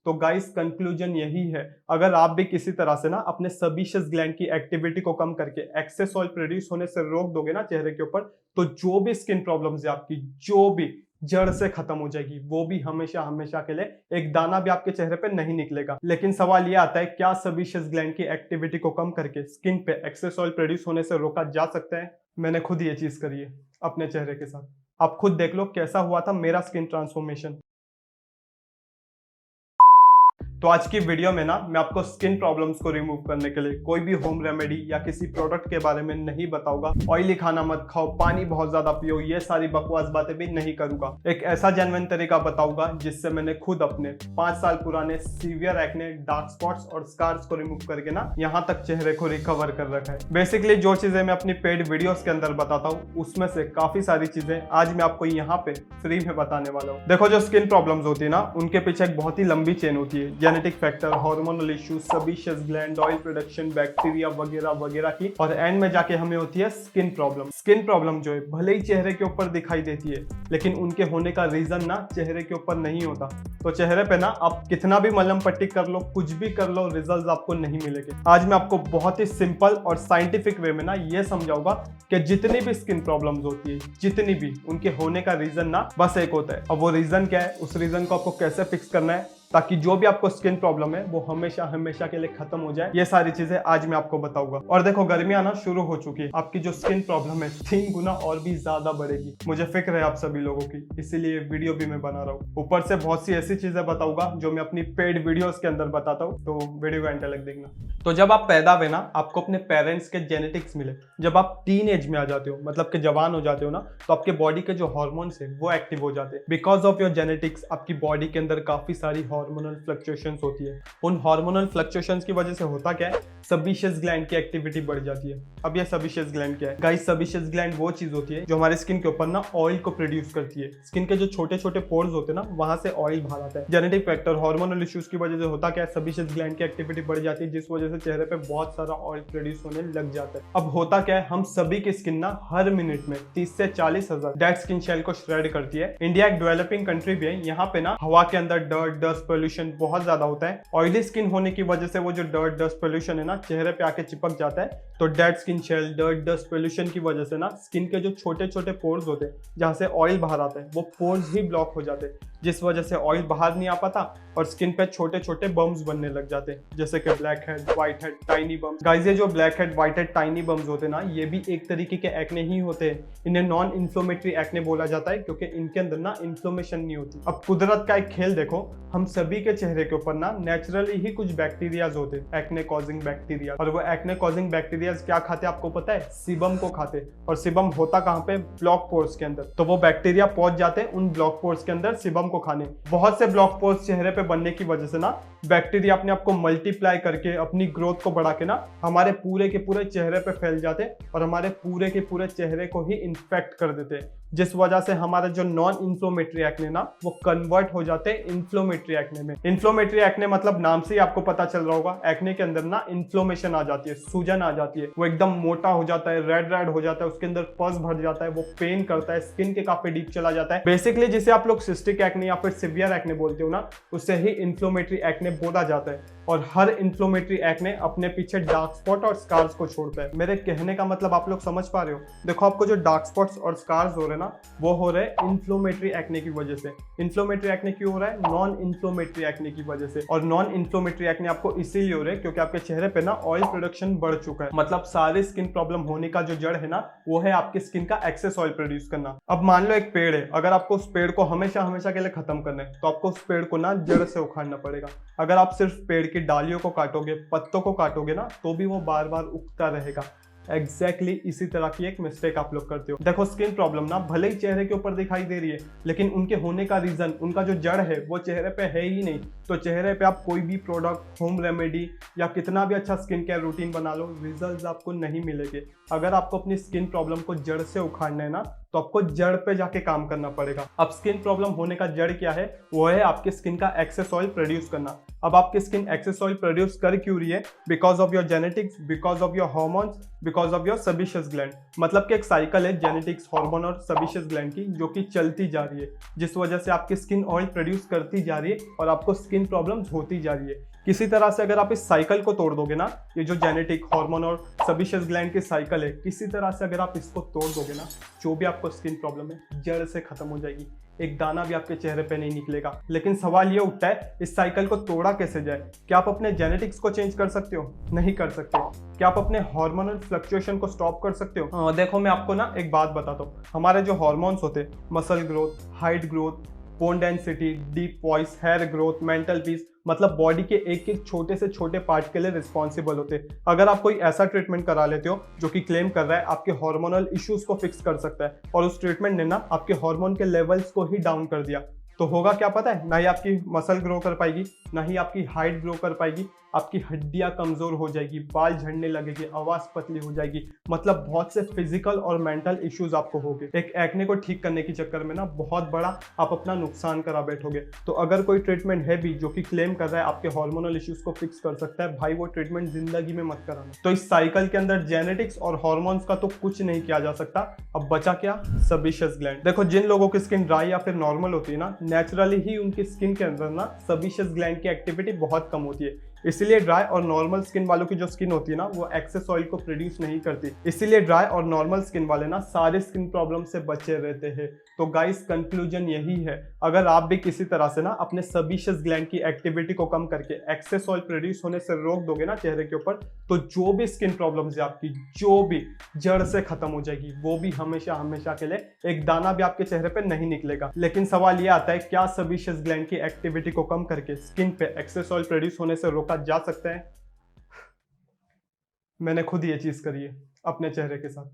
तो guys conclusion यही है, अगर आप भी किसी तरह से ना अपने सेबेशियस ग्लैंड की एक्टिविटी को कम करके एक्सेस ऑयल प्रोड्यूस होने से रोक दोगे ना चेहरे के ऊपर, तो जो भी स्किन प्रॉब्लम्स है आपकी, जो भी जड़ से खत्म हो जाएगी, वो भी हमेशा हमेशा के लिए। एक दाना भी आपके चेहरे पे नहीं निकलेगा। लेकिन सवाल ये आता है, क्या सेबेशियस ग्लैंड की एक्टिविटी को कम करके स्किन पे एक्सेस ऑयल प्रोड्यूस होने से रोका जा सकता है? मैंने खुद ये चीज करी है अपने चेहरे के साथ। आप खुद देख लो कैसा हुआ था मेरा स्किन ट्रांसफॉर्मेशन। तो आज की वीडियो में ना मैं आपको स्किन प्रॉब्लम्स को रिमूव करने के लिए कोई भी होम रेमेडी या किसी प्रोडक्ट के बारे में नहीं बताऊंगा। ऑयली खाना मत खाओ, पानी बहुत ज्यादा पियो, ये सारी बकवास बातें भी नहीं करूंगा। एक ऐसा जेन्युइन तरीका बताऊंगा जिससे मैंने खुद अपने 5 साल पुराने सीवियर एक्ने, डार्क स्पॉट्स और स्कार्स को रिमूव करके ना यहाँ तक चेहरे को रिकवर कर रखा है। बेसिकली जो चीजें मैं अपनी पेड वीडियोस के अंदर बताता हूँ, उसमें से काफी सारी चीजें आज मैं आपको यहाँ पे फ्री में बताने वाला हूँ। देखो, जो स्किन प्रॉब्लम्स होती है ना, उनके पीछे एक बहुत ही लंबी चेन होती है, genetic factor, hormonal issues, sebaceous gland, oil production, bacteria वगैरह वगैरह की, और एंड में जाके हमें होती है स्किन प्रॉब्लम। स्किन प्रॉब्लम जो है भले ही चेहरे के ऊपर दिखाई देती है, लेकिन उनके होने का रीजन ना चेहरे के ऊपर नहीं होता। तो चेहरे पे ना आप कितना भी मलहम पट्टी कर लो, कुछ भी कर लो, रिजल्ट आपको नहीं मिलेंगे। आज मैं आपको बहुत ही सिंपल और साइंटिफिक वे में ना ये समझाऊंगा कि जितनी भी स्किन प्रॉब्लम्स होती है, जितनी भी, उनके होने का रीजन ना बस एक होता है। अब वो रीजन क्या है, उस रीजन को आपको कैसे फिक्स करना है ताकि जो भी आपको स्किन प्रॉब्लम है वो हमेशा हमेशा के लिए खत्म हो जाए, ये सारी चीजें आज मैं आपको बताऊंगा। और देखो, गर्मियां ना शुरू हो चुकी है, आपकी जो स्किन प्रॉब्लम है 3 गुना और भी ज्यादा बढ़ेगी। मुझे फिक्र है आप सभी लोगों की, इसीलिए वीडियो भी मैं बना रहा हूँ। ऊपर से बहुत सी ऐसी चीजें बताऊंगा जो मैं अपनी पेड वीडियोस के अंदर बताता हूँ, तो वीडियो का एंड तक देखना। तो जब आप पैदा हुए ना, आपको अपने पेरेंट्स के जेनेटिक्स मिले। जब आप टीन एज में आ जाते हो, मतलब कि जवान हो जाते हो ना, तो आपके बॉडी के जो हार्मोन्स है वो एक्टिव हो जाते हैं। बिकॉज ऑफ योर जेनेटिक्स आपकी बॉडी के अंदर काफी सारी हार्मोनल फ्लक्चुएशंस होती है। उन हार्मोनल फ्लक्चुएशंस की वजह से होता क्या है, सेबेशियस ग्लैंड की एक्टिविटी बढ़ जाती है। अब ये सेबेशियस ग्लैंड क्या है गाइस? सेबेशियस ग्लैंड वो चीज होती है जो हमारे स्किन के ऊपर ना ऑयल को प्रोड्यूस करती है। स्किन के जो छोटे छोटे पोर्स होते हैं ना, वहां से ऑयल बाहर आता है। जेनेटिक फैक्टर, हार्मोनल इश्यूज की वजह से होता क्या है, सेबेशियस ग्लैंड की एक्टिविटी बढ़ जाती है, जिस वजह से चेहरे पे बहुत सारा ऑयल प्रोड्यूस होने लग जाता है। अब होता क्या है, हम सभी की स्किन ना हर मिनट में 30 से 40 हजार डेड स्किन सेल को श्रेड करती है। इंडिया एक डेवलपिंग कंट्री भी है, यहाँ पे ना हवा के अंदर डर्ट, डस्ट, पोल्यूशन बहुत ज्यादा होता है। ऑयली स्किन होने की वजह से वो जो डर्ट, डस्ट, पोल्यूशन है ना, चेहरे पे आके चिपक जाता है। तो dead skin cell, dirt, dust, pollution की वजह से ना स्किन के जो छोटे छोटे पोर्स होते हैं जहां से ऑयल बाहर आता है, वो पोर्स ही ब्लॉक हो जाते हैं, जिस वजह से ऑयल बाहर नहीं आ पाता और स्किन पे छोटे छोटे बम्स बनने लग जाते हैं, जैसे कि black head, white head, tiny bumps. Guys, ये जो black head, white head, tiny bumps होते हैं ना, ये भी एक तरीके के एक्ने ही होते हैं। इन्हें नॉन इन्फ्लेमेटरी एक्ने बोला जाता है, क्योंकि इनके अंदर ना इन्फ्लेमेशन नहीं होती। अब कुदरत का एक खेल देखो, हम सभी के चेहरे के ऊपर ना नेचुरली ही कुछ बैक्टीरियाज होते हैं, एक्ने कॉजिंग बैक्टीरिया। और वो एक्ने कॉजिंग बैक्टीरियाज क्या खाते हैं आपको पता है? सीबम को खाते। और सीबम होता कहाँ पे? ब्लॉक पोर्स के अंदर। तो वो बैक्टीरिया पहुंच जाते हैं उन ब्लॉक पोर्स के अंदर सीबम को खाने। बहुत से ब्लॉक पोर्स चेहरे पे बनने की वजह से ना बैक्टीरिया अपने आप को मल्टीप्लाई करके अपनी ग्रोथ को बढ़ा के ना हमारे पूरे के पूरे चेहरे पे फैल जाते हैं और हमारे पूरे के पूरे चेहरे को ही इन्फेक्ट कर देते हैं, जिस वजह से हमारे जो नॉन इन्फ्लेमेटरी एक्ने ना, वो कन्वर्ट हो जाते हैं इन्फ्लेमेटरी एक्ने में। इन्फ्लेमेटरी एक्ने मतलब नाम से ही आपको पता चल रहा होगा, एक्ने के अंदर ना इन्फ्लेमेशन आ जाती है, सूजन आ जाती है, वो एकदम मोटा हो जाता है, रेड रेड हो जाता है, उसके अंदर पस भर जाता है, वो पेन करता है, स्किन के काफी डीप चला जाता है। बेसिकली जिसे आप लोग सिस्टिक एक्ने या फिर सीवियर एक्ने बोलते हो ना, उससे ही इन्फ्लेमेटरी एक्ने बोला जाता है। और हर इन्फ्लेमेटरी एक्ने अपने पीछे डार्क स्पॉट और स्कार्स को छोड़ता है। मेरे कहने का मतलब आप लोग समझ पा रहे हो? देखो, आपको जो डार्क स्पॉट्स और स्कार्स हो रहे हैं ना, वो हो रहे हैं इन्फ्लेमेटरी एक्ने की वजह से। इन्फ्लेमेटरी एक्ने क्यों हो रहा है? नॉन इन्फ्लेमेटरी एक्ने की वजह से। और नॉन इन्फ्लेमेटरी एक्ने आपको इसीलिए हो रहे हैं क्योंकि आपके चेहरे पे ना ऑयल प्रोडक्शन बढ़ चुका है। मतलब सारी स्किन प्रॉब्लम होने का जो जड़ है ना, वो है आपकी स्किन का एक्सेस ऑयल प्रोड्यूस करना। अब मान लो एक पेड़ है, अगर आपको उस पेड़ को हमेशा हमेशा के लिए खत्म करना है, तो आपको उस पेड़ को ना जड़ से उखाड़ना पड़ेगा। अगर आप सिर्फ पेड़ की डालियों को काटोगे, पत्तों को काटोगे ना, तो भी वो बार बार उगता रहेगा। एग्जैक्टली इसी तरह की एक मिस्टेक आप लोग करते हो। देखो, स्किन प्रॉब्लम ना भले ही चेहरे के ऊपर दिखाई दे रही है, लेकिन उनके होने का रीजन, उनका जो जड़ है, वो चेहरे पे है ही नहीं। तो चेहरे पे आप कोई भी प्रोडक्ट, होम रेमेडी या कितना भी अच्छा स्किन केयर रूटीन बना लो, रिजल्ट्स आपको नहीं मिलेंगे। अगर आपको अपनी स्किन प्रॉब्लम को जड़ से उखाड़ना है ना, तो आपको जड़ पे जाके काम करना पड़ेगा। अब स्किन प्रॉब्लम होने का जड़ क्या है? वो है आपकी स्किन का एक्सेस ऑयल प्रोड्यूस करना। अब आपकी स्किन एक्सेस ऑयल प्रोड्यूस कर क्यों रही है? Because of your genetics, because of your hormones, because of your sebaceous gland. मतलब कि एक साइकिल है जेनेटिक्स, हार्मोन और सेबेशियस ग्लैंड की, जो कि चलती जा रही है, जिस वजह से आपकी स्किन ऑयल प्रोड्यूस करती जा रही है और आपको स्किन प्रॉब्लम्स होती जा रही है। किसी तरह से अगर आप इस साइकिल को तोड़ दोगे ना, ये जो जेनेटिक, हार्मोन और सेबेशियस ग्लैंड की साइकिल है, किसी तरह से अगर आप इसको तोड़ दोगे ना, जो भी आपको स्किन प्रॉब्लम है जड़ से खत्म हो जाएगी। एक दाना भी आपके चेहरे पे नहीं निकलेगा। लेकिन सवाल ये उठता है, इस साइकिल को तोड़ा कैसे जाए? क्या आप अपने जेनेटिक्स को चेंज कर सकते हो? नहीं कर सकते। क्या आप अपने हार्मोनल फ्लक्चुएशन को स्टॉप कर सकते हो? देखो, मैं आपको ना एक बात बताता हूँ। हमारे जो हार्मोन्स होते हैं, muscle growth, height growth, bone density, deep voice, hair growth, mental peace, मतलब बॉडी के एक एक छोटे से छोटे पार्ट के लिए रिस्पॉन्सिबल होते हैं। अगर आप कोई ऐसा ट्रीटमेंट करा लेते हो जो कि क्लेम कर रहा है आपके हार्मोनल इश्यूज को फिक्स कर सकता है, और उस ट्रीटमेंट ने ना आपके हार्मोन के लेवल्स को ही डाउन कर दिया, तो होगा क्या पता है? ना ही आपकी मसल ग्रो कर पाएगी, ना ही आपकी हाइट ग्रो कर पाएगी, आपकी हड्डियां कमजोर हो जाएगी, बाल झड़ने लगेगी, आवाज पतली हो जाएगी, मतलब बहुत से फिजिकल और मेंटल इश्यूज आपको होंगे। एक एक्ने को ठीक करने के चक्कर में ना बहुत बड़ा आप अपना नुकसान करा बैठोगे। तो अगर कोई ट्रीटमेंट है भी जो कि क्लेम कर रहा है आपके हार्मोनल इश्यूज को फिक्स कर सकता है, भाई वो ट्रीटमेंट जिंदगी में मत कराना। तो इस साइकिल के अंदर जेनेटिक्स और हॉर्मोन्स का तो कुछ नहीं किया जा सकता। अब बचा क्या? Sebaceous gland. देखो, जिन लोगों की स्किन ड्राई या फिर नॉर्मल होती है ना, नेचुरली ही उनकी स्किन के अंदर ना सेबेशियस ग्लैंड की एक्टिविटी बहुत कम होती है। इसीलिए ड्राई और नॉर्मल स्किन वालों की जो स्किन होती है ना, वो एक्सेस ऑयल को प्रोड्यूस नहीं करती। इसीलिए ड्राई और नॉर्मल स्किन वाले ना सारे स्किन प्रॉब्लम से बचे रहते हैं। तो गाइस, कंक्लूजन यही है, अगर आप भी किसी तरह से ना अपने सेबेशियस ग्लैंड की एक्टिविटी को कम करके एक्सेस ऑयल प्रोड्यूस होने से रोक दोगे ना चेहरे के ऊपर, तो जो भी स्किन प्रॉब्लम्स है आपकी, जो भी जड़ से खत्म हो जाएगी, वो भी हमेशा हमेशा के लिए। एक दाना भी आपके चेहरे पे नहीं निकलेगा। लेकिन सवाल ये आता है, क्या सेबेशियस ग्लैंड की एक्टिविटी को कम करके स्किन पे एक्सेस ऑयल प्रोड्यूस होने से रोका जा सकता है? मैंने खुद ये चीज करी है अपने चेहरे के साथ।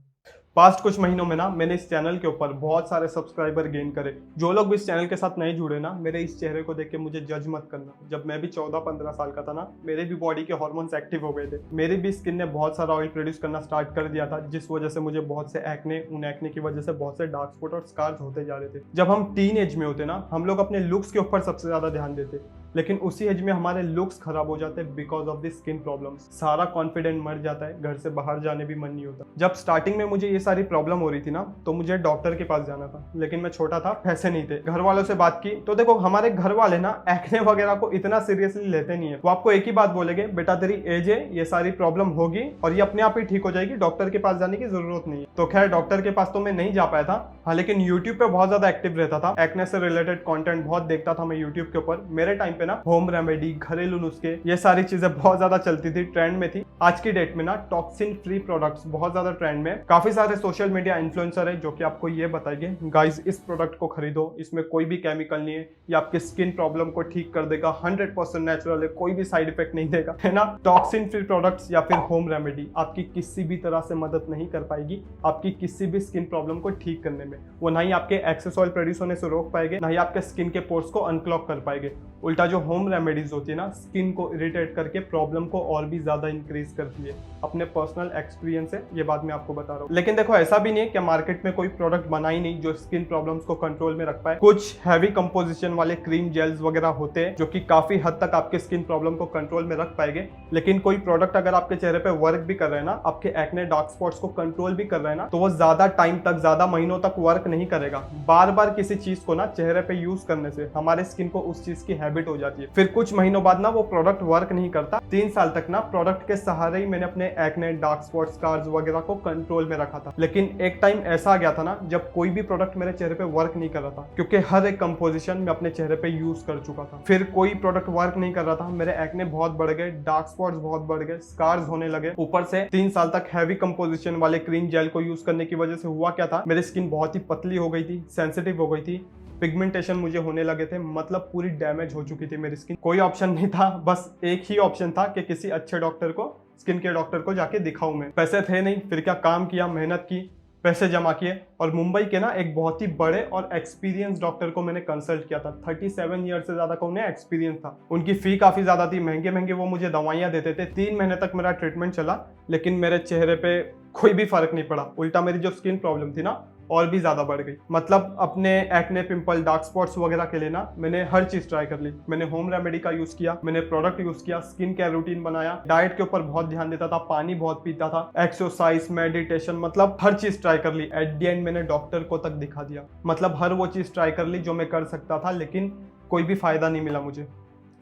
पास्ट कुछ महीनों में ना मैंने इस चैनल के ऊपर बहुत सारे सब्सक्राइबर गेन करे। जो लोग भी इस चैनल के साथ नहीं जुड़े ना, मेरे इस चेहरे को देख के मुझे जज मत करना। जब मैं भी 14-15 साल का था ना, मेरे भी बॉडी के हार्मोन्स एक्टिव हो गए थे। मेरी भी स्किन ने बहुत सारा ऑयल प्रोड्यूस करना स्टार्ट कर दिया था, जिस वजह से मुझे बहुत से एक्ने, उन एक्ने की वजह से बहुत से डार्क स्पॉट और स्कार्स होते जा रहे थे। जब हम टीन एज में होते ना, हम लोग अपने लुक्स के ऊपर सबसे ज्यादा ध्यान देते, लेकिन उसी एज में हमारे लुक्स खराब हो जाते हैं because of the skin problems. सारा कॉन्फिडेंस मर जाता है, घर से बाहर जाने भी मन नहीं होता। जब स्टार्टिंग में मुझे ये सारी प्रॉब्लम हो रही थी ना, तो मुझे डॉक्टर के पास जाना था, लेकिन मैं छोटा था, पैसे नहीं थे। घर वालों से बात की तो देखो, हमारे घर वाले ना एक्ने वगैरह को इतना सीरियसली लेते नहीं है। वो आपको एक ही बात बोलेंगे, बेटा तेरी एज है, ये सारी प्रॉब्लम होगी और ये अपने आप ही ठीक हो जाएगी, डॉक्टर के पास जाने की जरूरत नहीं है। तो खैर, डॉक्टर के पास तो मैं नहीं जा पाया था, हाँ, लेकिन यूट्यूब पे बहुत ज्यादा एक्टिव रहता था। एक्ने से रिलेटेड कंटेंट बहुत देखता था मैं यूट्यूब के ऊपर। मेरे टाइम पे ना होम रेमेडी, घरेलू नुस्खे, ये सारी चीजें बहुत ज्यादा चलती थी, ट्रेंड में थी। आज की डेट में ना टॉक्सिन फ्री प्रोडक्ट्स बहुत ज्यादा ट्रेंड में। काफी सारे सोशल मीडिया इन्फ्लुएंसर है जो कि आपको ये बताएंगे, गाइस इस प्रोडक्ट को खरीदो, इसमें कोई भी केमिकल नहीं है, ये आपके स्किन प्रॉब्लम को ठीक कर देगा, 100% नेचुरल है, कोई भी साइड इफेक्ट नहीं देगा, है ना। टॉक्सिन फ्री प्रोडक्ट्स या फिर होम रेमेडी आपकी किसी भी तरह से मदद नहीं कर पाएगी आपकी किसी भी स्किन प्रॉब्लम को ठीक करने में। वो ना ही आपके एक्सेस ऑयल प्रोड्यूस होने से रोक पाएंगे, ना ही आपके स्किन के पोर्स को अनक्लॉग कर पाएंगे। उल्टा जो होम रेमेडीज होती है ना, स्किन को इरिटेट करके प्रॉब्लम को और भी ज्यादा इंक्रीज करती है। अपने पर्सनल एक्सपीरियंस है, ये बात मैं आपको बता रहा हूँ। लेकिन देखो, ऐसा भी नहीं है कि मार्केट में कोई प्रोडक्ट बना ही नहीं जो स्किन प्रॉब्लम्स को कंट्रोल में रख पाए। कुछ हैवी कंपोजिशन वाले क्रीम जेल्स वगैरह होते हैं जो कि काफी हद तक आपके स्किन प्रॉब्लम को कंट्रोल में रख पाएंगे। लेकिन कोई प्रोडक्ट अगर आपके चेहरे पे वर्क भी कर रहे हैं ना, आपके एक्ने डार्क स्पॉट्स को कंट्रोल भी कर रहे हैं ना, तो वो ज्यादा टाइम तक, ज्यादा महीनों तक वर्क नहीं करेगा। बार बार किसी चीज को ना चेहरे पे यूज करने से हमारे स्किन को उस चीज की हैबिट हो जाती है। फिर कुछ महीनों बाद ना वो प्रोडक्ट वर्क नहीं करता। 3 साल तक ना प्रोडक्ट के सहारे ही मैंने अपने एक्ने, डार्क स्पॉट्स, स्कार्स वगैरह को कंट्रोल में रखा था। लेकिन एक टाइम ऐसा आ गया था ना जब कोई भी प्रोडक्ट मेरे चेहरे पे वर्क नहीं कर रहा था, क्योंकि हर एक कंपोजिशन में अपने चेहरे पे यूज कर चुका था। फिर कोई प्रोडक्ट वर्क नहीं कर रहा था, मेरे एक्ने बहुत बढ़ गए, डार्क स्पॉट्स बहुत बढ़ गए, स्कार्स होने लगे। ऊपर से 3 साल तक हैवी कंपोजिशन वाले क्रीम जेल को यूज करने की वजह से हुआ क्या था, मेरी स्किन बहुत ही पतली हो गई थी, सेंसिटिव हो गई थी, पिगमेंटेशन मुझे होने लगे थे, मतलब पूरी डैमेज हो चुकी थी मेरी स्किन। कोई ऑप्शन नहीं था, बस एक ही ऑप्शन था कि किसी अच्छे डॉक्टर को, स्किन के डॉक्टर को जाके दिखाऊं मैं। पैसे थे नहीं, फिर क्या, काम किया, मेहनत की, पैसे जमा किए और मुंबई के ना एक बहुत ही बड़े और एक्सपीरियंस डॉक्टर को मैंने कंसल्ट किया था। 37 ईयर से ज्यादा का उन्हें एक्सपीरियंस था। उनकी फी काफी ज्यादा थी, महंगे महंगे वो मुझे दवाइयां देते थे। 3 महीने तक मेरा ट्रीटमेंट चला, लेकिन मेरे चेहरे पे कोई भी फर्क नहीं पड़ा। उल्टा मेरी जो स्किन प्रॉब्लम थी ना, और भी ज्यादा बढ़ गई। मतलब अपने एक्ने, पिंपल, डार्क स्पॉट्स वगैरह के लिए ना मैंने हर चीज ट्राई कर ली। मैंने होम रेमेडी का यूज किया, मैंने प्रोडक्ट यूज किया, स्किन केयर रूटीन बनाया, डाइट के ऊपर बहुत ध्यान देता था, पानी बहुत पीता था, एक्सरसाइज, मेडिटेशन, मतलब हर चीज ट्राई कर ली। एट द एंड मैंने डॉक्टर को तक दिखा दिया। मतलब हर वो चीज ट्राई कर ली जो मैं कर सकता था, लेकिन कोई भी फायदा नहीं मिला मुझे,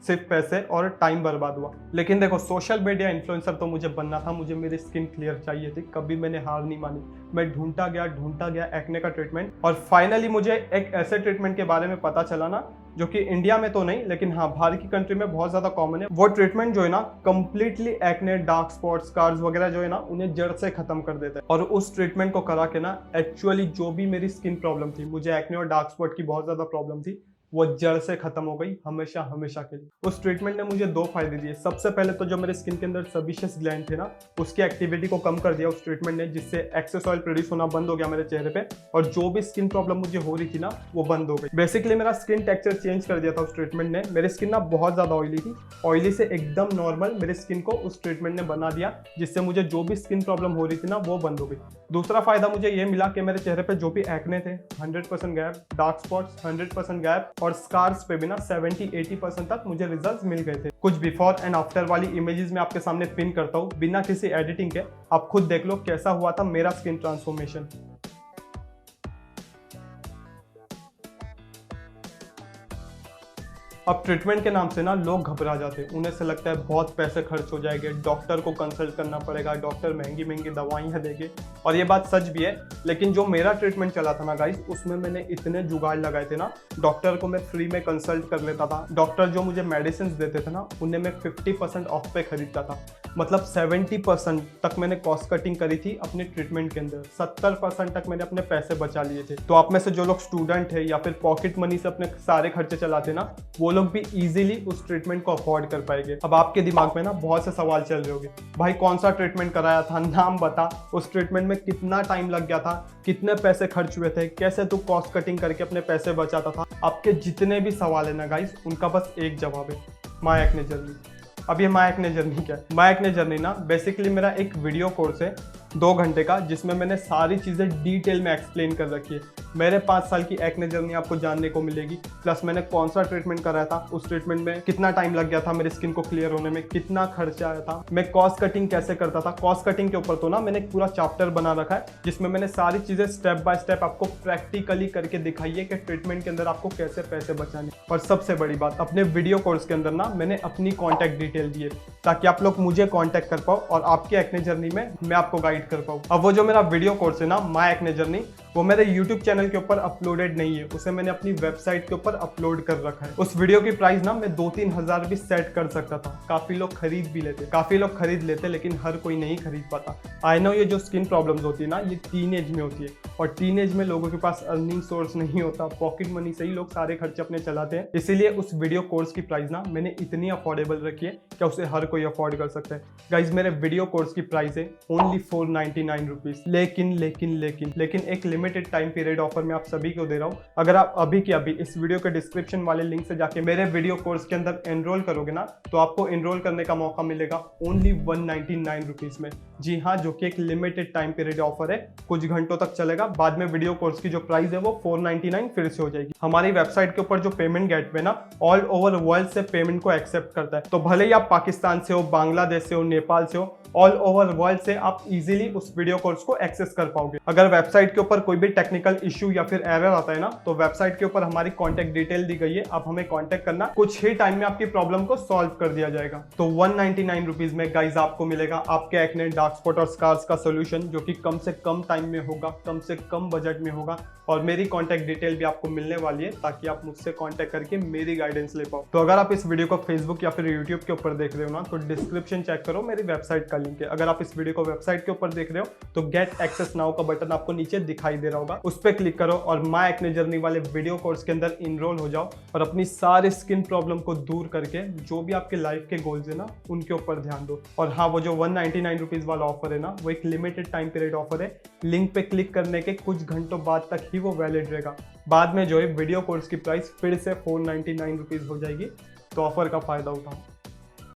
सिर्फ पैसे और टाइम बर्बाद हुआ। लेकिन देखो, सोशल मीडिया इन्फ्लुएंसर तो मुझे बनना था, मुझे मेरी स्किन क्लियर चाहिए थी। कभी मैंने हार नहीं मानी, मैं ढूंढता गया एक्ने का ट्रीटमेंट, और फाइनली मुझे एक ऐसे ट्रीटमेंट के बारे में पता चला ना, जो कि इंडिया में तो नहीं लेकिन हाँ बाहर की कंट्री में बहुत ज्यादा कॉमन है। वो ट्रीटमेंट जो है ना completely acne, dark spots, scars वगैरह जो है ना उन्हें जड़ से खत्म कर देता है। और उस ट्रीटमेंट को करा के ना एक्चुअली जो भी मेरी स्किन प्रॉब्लम थी, मुझे एक्ने और डार्क स्पॉट की बहुत ज्यादा प्रॉब्लम थी, वो जड़ से खत्म हो गई हमेशा हमेशा के लिए। उस ट्रीटमेंट ने मुझे 2 फायदे दिए। सबसे पहले तो जो मेरे स्किन के अंदर सेबेशियस ग्लैंड थे ना, उसकी एक्टिविटी को कम कर दिया उस ट्रीटमेंट ने, जिससे एक्सेस ऑयल प्रोड्यूस होना बंद हो गया मेरे चेहरे पे, और जो भी स्किन प्रॉब्लम मुझे हो रही थी ना वो बंद हो गई। बेसिकली मेरा स्किन टेक्सचर चेंज कर दिया था उस ट्रीटमेंट ने। मेरी स्किन ना बहुत ज्यादा ऑयली थी, ऑयली से एकदम नॉर्मल मेरी स्किन को उस ट्रीटमेंट ने बना दिया, जिससे मुझे जो भी स्किन प्रॉब्लम हो रही थी ना वो बंद हो गई। दूसरा फायदा मुझे ये मिला कि मेरे चेहरे पे जो भी एक्ने थे 100% गायब, डार्क स्पॉट्स 100% गायब, और स्कार्स पे भी ना 70-80% तक मुझे रिजल्ट्स मिल गए थे। कुछ बिफोर एंड आफ्टर वाली इमेजेस में आपके सामने पिन करता हूँ बिना किसी एडिटिंग के, आप खुद देख लो कैसा हुआ था मेरा स्किन ट्रांसफॉर्मेशन। अब ट्रीटमेंट के नाम से ना लोग घबरा जाते हैं, उन्हें से लगता है बहुत पैसे खर्च हो जाएंगे, डॉक्टर को कंसल्ट करना पड़ेगा, डॉक्टर महंगी महंगी दवाइयाँ देंगे, और ये बात सच भी है। लेकिन जो मेरा ट्रीटमेंट चला था ना गाइस, उसमें मैंने इतने जुगाड़ लगाए थे ना, डॉक्टर को मैं फ्री में कंसल्ट कर लेता था, डॉक्टर जो मुझे मेडिसिन देते थे ना उन्हें मैं 50% ऑफ पे खरीदता था। मतलब 70% तक मैंने कॉस्ट कटिंग करी थी अपने ट्रीटमेंट के अंदर, 70% तक मैंने अपने पैसे बचा लिए थे। तो आप में से जो लोग स्टूडेंट है या फिर पॉकेट मनी से अपने सारे खर्चे चलाते ना, वो लोग भी इजीली उस ट्रीटमेंट को अफोर्ड कर पाएंगे। अब आपके दिमाग में ना बहुत से सवाल चल रहे होंगे, भाई कौन सा ट्रीटमेंट कराया था, नाम बता, उस ट्रीटमेंट में कितना टाइम लग गया था, कितने पैसे खर्च हुए थे, कैसे तू कॉस्ट कटिंग करके अपने पैसे बचाता था। आपके जितने भी सवाल है ना गाइस, उनका बस एक जवाब है, माय एक्ने जर्नी। अब ये माय एक्ने जर्नी क्या है? माय एक्ने जर्नी ना बेसिकली मेरा एक वीडियो कोर्स है 2 घंटे का, जिसमें मैंने सारी चीज़ें डिटेल में एक्सप्लेन कर रखी है। मेरे 5 साल की एक्ने जर्नी आपको जानने को मिलेगी, प्लस मैंने कौन सा ट्रीटमेंट कराया था, उस ट्रीटमेंट में कितना टाइम लग गया था मेरी स्किन को क्लियर होने में, कितना खर्चा आया था, मैं कॉस्ट कटिंग कैसे करता था। कॉस्ट कटिंग के ऊपर तो ना मैंने एक पूरा चैप्टर बना रखा है, जिसमें मैंने सारी चीज़ें स्टेप बाय स्टेप आपको प्रैक्टिकली करके दिखाई है कि ट्रीटमेंट के अंदर आपको कैसे पैसे बचाने। और सबसे बड़ी बात, अपने वीडियो कोर्स के अंदर ना मैंने अपनी कॉन्टैक्ट डिटेल दी है, ताकि आप लोग मुझे कॉन्टैक्ट कर पाओ और आपके एक्ने जर्नी में मैं आपको गाइड कर पाऊँ। अब वो जो मेरा वीडियो कोर्स है ना माय एक्ने जर्नी, वो मेरे YouTube चैनल के ऊपर अपलोडेड नहीं है, उसे मैंने अपनी वेबसाइट के ऊपर अपलोड कर रखा है। उस वीडियो की प्राइस ना मैं 2-3 हज़ार भी सेट कर सकता था, काफी लोग खरीद भी लेते, काफी लोग खरीद लेते, लेकिन हर कोई नहीं खरीद पाता। आई नो ये जो स्किन प्रॉब्लम्स होती है ना, ये टीनेज में होती है, और टीनेज में लोगों के पास अर्निंग सोर्स नहीं होता, पॉकेट मनी से ही लोग सारे खर्चे अपने चलाते हैं। इसीलिए उस वीडियो कोर्स की प्राइस ना मैंने इतनी अफोर्डेबल रखी है कि उसे हर कोई अफोर्ड कर सकता है। गाइज मेरे वीडियो कोर्स की प्राइस है ओनली 499 रुपीज। लेकिन एक लिमिटेड टाइम पीरियड ऑफर मैं आप सभी को दे रहा हूँ। अगर आप अभी के अभी इस वीडियो के डिस्क्रिप्शन वाले लिंक से जाके मेरे वीडियो कोर्स के अंदर एनरोल करोगे ना, तो आपको एनरोल करने का मौका मिलेगा ओनली 199 रुपीज में। जी हाँ, जो कि एक लिमिटेड टाइम पीरियड ऑफर है, कुछ घंटों तक चलेगा। बाद में वीडियो कोर्स की जो प्राइस है वो 499 फिर से हो जाएगी। हमारी वेबसाइट के ऊपर जो पेमेंट गेटवे ना ऑल ओवर वर्ल्ड से पेमेंट को एक्सेप्ट करता है, तो भले ही आप पाकिस्तान से हो, बांग्लादेश से हो, नेपाल से हो, ऑल ओवर वर्ल्ड से आप इजीली उस वीडियो कोर्स को एक्सेस कर पाओगे। अगर वेबसाइट के ऊपर कोई भी टेक्निकल इश्यू या फिर एरर आता है ना, तो वेबसाइट के ऊपर हमारी कॉन्टैक्ट डिटेल दी गई है, आप हमें कॉन्टैक्ट करना, कुछ ही टाइम में आपकी प्रॉब्लम को सॉल्व कर दिया जाएगा। तो 199 रुपीज में गाइज आपको मिलेगा आपके एक्ने, डार्क स्पॉट और स्कार्स का सोल्यूशन, जो कि कम से कम टाइम में होगा, कम से कम बजट में होगा, और मेरी कॉन्टैक्ट डिटेल भी आपको मिलने वाली है, ताकि आप मुझसे कॉन्टैक्ट करके मेरी गाइडेंस ले पाओ। तो अगर आप इस वीडियो को फेसबुक या फिर यूट्यूब के ऊपर देख रहे हो ना, तो डिस्क्रिप्शन चेक करो, मेरी वेबसाइट का लिंक है। अगर आप इस वीडियो को वेबसाइट के ऊपर देख रहे हो, तो गेट एक्सेस नाउ का बटन आपको नीचे दिखाई दे रहा होगा, उस पर क्लिक करो और माय एक्ने जर्नी वाले वीडियो कोर्स के अंदर इनरोल हो जाओ, और अपनी सारी स्किन प्रॉब्लम को दूर करके जो भी आपके लाइफ के गोल्स है ना, उनके ऊपर ध्यान दो। और हाँ, वो जो 199 रुपीज वाला ऑफर है ना, वो एक लिमिटेड टाइम पीरियड ऑफर है। लिंक पे क्लिक करने के कुछ घंटों बाद तक ही वो वैलिड रहेगा। बाद में जो है वीडियो कोर्स की प्राइस फिर से 499 रुपीज हो जाएगी। तो ऑफर का फायदा उठाओ।